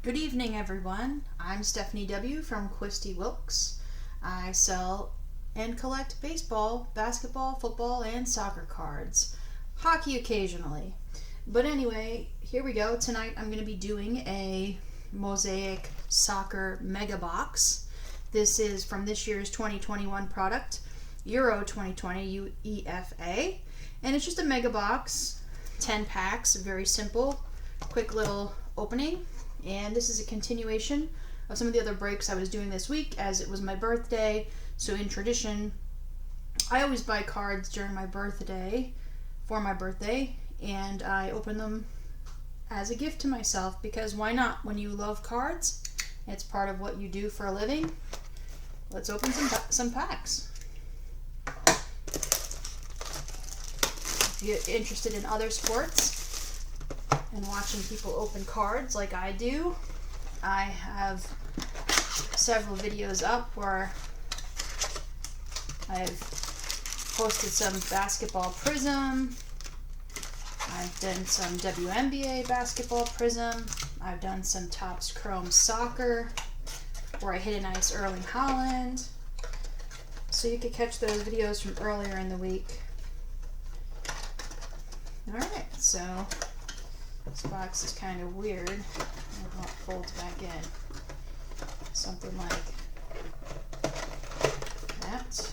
Good evening, everyone. I'm Stephanie W. from Quisty Wilkes. I sell and collect baseball, basketball, football, and soccer cards. Hockey occasionally. But anyway, here we go. Tonight I'm going to be doing a Mosaic Soccer Mega Box. This is from this year's 2021 product, Euro 2020 UEAF. And it's just a mega box, 10 packs, very simple, quick little opening. And this is a continuation of some of the other breaks I was doing this week, as it was my birthday. So in tradition, I always buy cards during my birthday, for my birthday, and I open them as a gift to myself, because why not? When you love cards, it's part of what you do for a living. Let's open some packs. If you're interested in other sports and watching people open cards like I do, I have several videos up where I've posted some basketball prism, I've done some WNBA basketball prism, I've done some Topps Chrome soccer where I hit a nice Erling Haaland, so you could catch those videos from earlier in the week. Alright, so this box is kind of weird. I don't know how it folds back in. Something like that.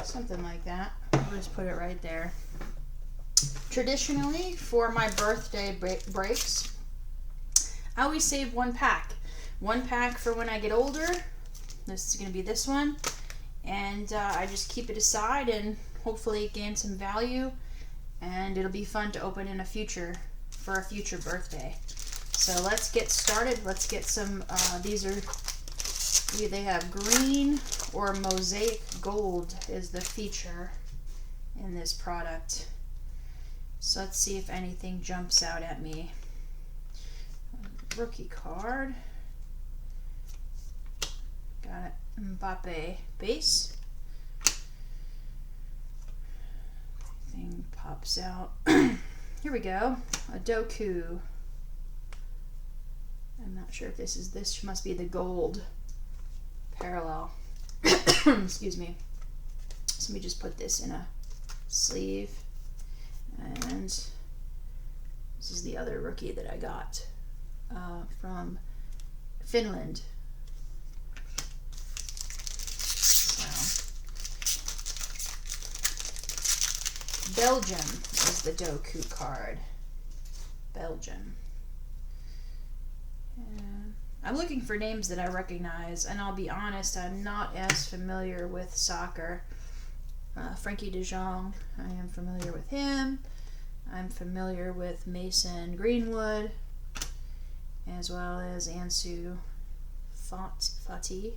Something like that. I'll just put it right there. Traditionally, for my birthday breaks, I always save one pack. One pack for when I get older. This is going to be this one. And I just keep it aside and hopefully gain some value. And it'll be fun to open in a future birthday. So let's get started. Let's get some, they have green or mosaic gold is the feature in this product. So let's see if anything jumps out at me. Rookie card. Got it. Mbappe base. Thing pops out. Here we go. A Doku. I'm not sure if this must be the gold parallel. Excuse me. So let me just put this in a sleeve. And this is the other rookie that I got from Finland. Belgium is the Doku card. Belgium. I'm looking for names that I recognize, and I'll be honest, I'm not as familiar with soccer. Frankie de Jong, I am familiar with him. I'm familiar with Mason Greenwood, as well as Ansu Fati.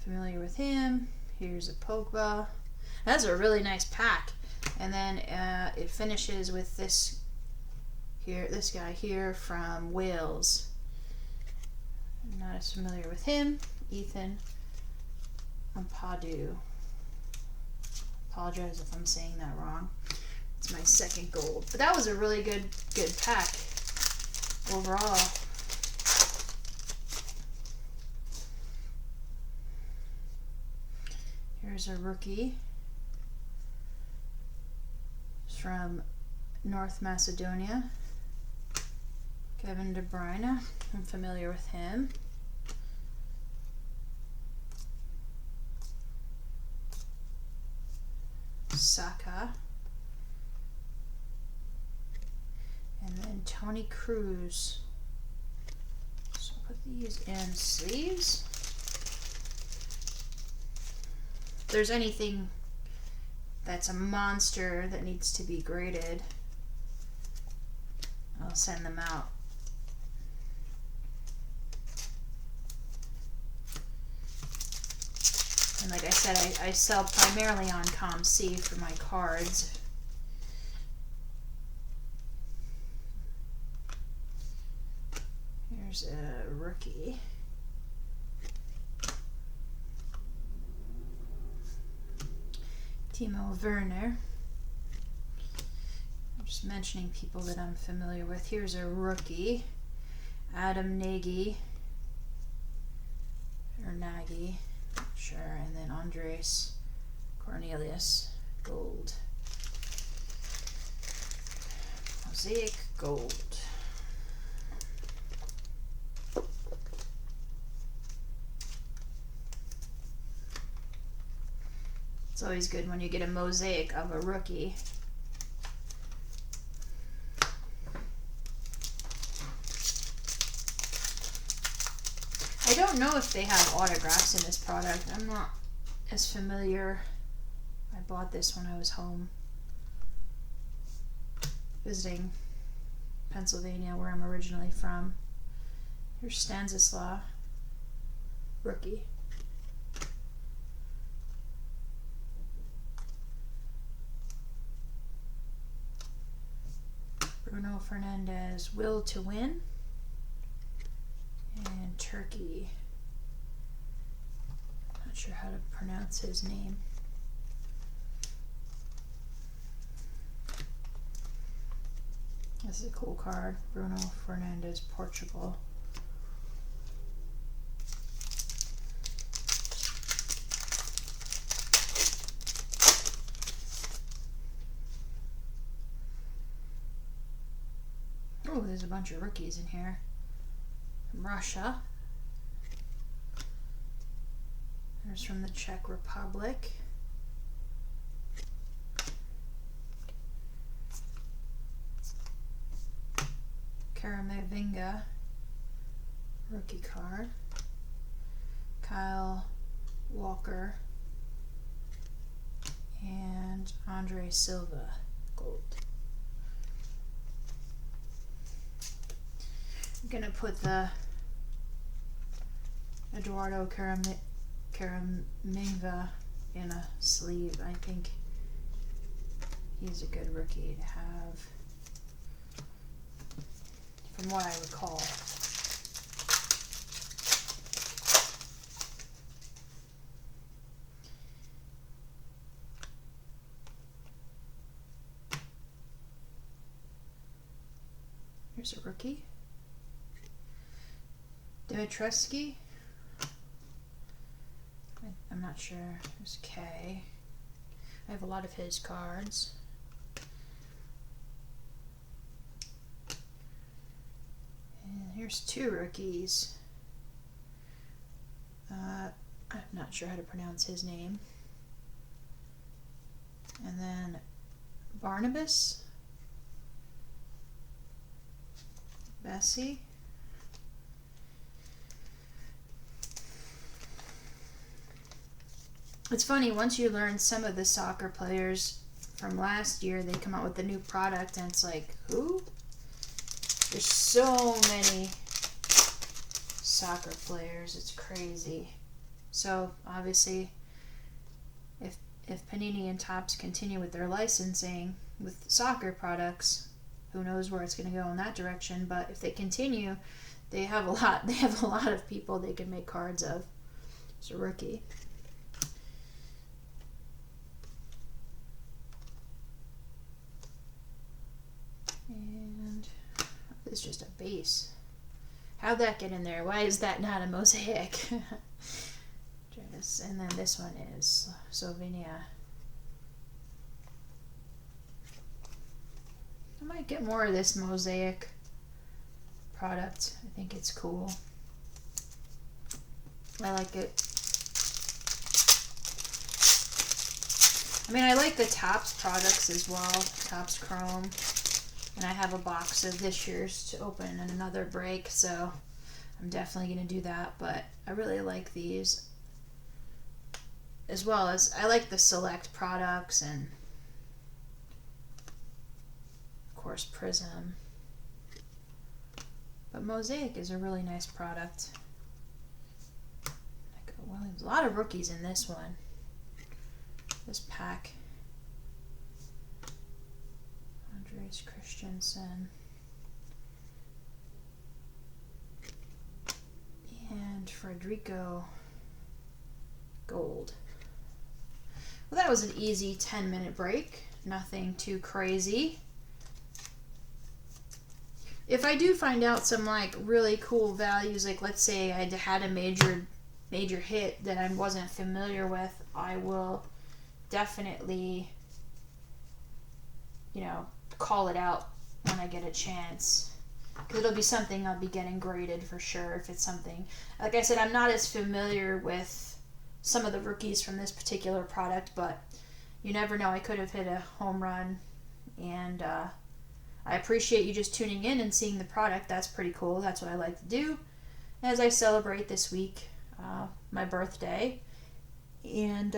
Familiar with him. Here's a Pogba. That's a really nice pack. And then it finishes with this guy here from Wales. I'm not as familiar with him. Ethan Ampadu. Apologize if I'm saying that wrong. It's my second gold. But that was a really good pack overall. Here's a rookie from North Macedonia, Kevin De Bruyne. I'm familiar with him. Saka. And then Tony Cruz. So put these in sleeves. If there's anything that's a monster that needs to be graded, I'll send them out. And like I said, I sell primarily on COMC for my cards. Here's a rookie. Timo Werner. I'm just mentioning people that I'm familiar with. Here's a rookie Adam Nagy, or Nagy, not sure, and then Andres Cornelius, gold. Mosaic gold. It's always good when you get a mosaic of a rookie. I don't know if they have autographs in this product. I'm not as familiar. I bought this when I was home visiting Pennsylvania, where I'm originally from. Here's Stanislav, rookie. Bruno Fernandez, will to win. And Turkey. Not sure how to pronounce his name. This is a cool card. Bruno Fernandez, Portugal. Oh, there's a bunch of rookies in here. From Russia. There's from the Czech Republic. Camavinga, rookie card. Kyle Walker and Andre Silva, gold. I'm gonna put the Eduardo Camavinga in a sleeve. I think he's a good rookie to have, from what I recall. Here's a rookie. Dimitrescu. I'm not sure. There's K. I have a lot of his cards. And here's two rookies. I'm not sure how to pronounce his name. And then Barnabas. Bessie. It's funny, once you learn some of the soccer players from last year, they come out with a new product and it's like, who? There's so many soccer players, it's crazy. So obviously, if Panini and Topps continue with their licensing with soccer products, who knows where it's going to go in that direction. But if they continue, they have a lot of people they can make cards of. It's a rookie. And it's just a base. How'd that get in there? Why is that not a mosaic? And then this one is Slovenia. I might get more of this mosaic product. I think it's cool. I like it. I mean, I like the Topps products as well. Topps Chrome. And I have a box of this year's to open in another break, so I'm definitely going to do that. But I really like these, as well as I like the Select products and, of course, Prism. But Mosaic is a really nice product. Well, there's a lot of rookies in this one. This pack. Andres Christensen. And Federico Gold. Well, that was an easy 10-minute break. Nothing too crazy. if I do find out some like really cool values, like let's say I had a major hit that I wasn't familiar with, I will definitely, call it out when I get a chance. Because it'll be something I'll be getting graded for sure if it's something. Like I said, I'm not as familiar with some of the rookies from this particular product, but you never know. I could have hit a home run. And I appreciate you just tuning in and seeing the product. That's pretty cool. That's what I like to do as I celebrate this week, my birthday. And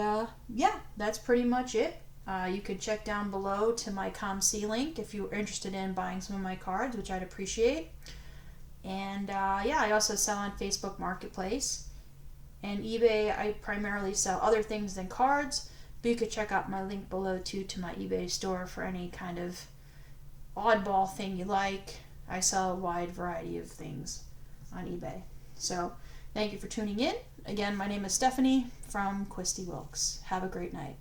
yeah, that's pretty much it. You could check down below to my COMC link if you're interested in buying some of my cards, which I'd appreciate. And yeah, I also sell on Facebook Marketplace. And eBay, I primarily sell other things than cards, but you could check out my link below too to my eBay store for any kind of oddball thing you like. I sell a wide variety of things on eBay. So thank you for tuning in. Again, my name is Stephanie from Quisty Wilkes. Have a great night.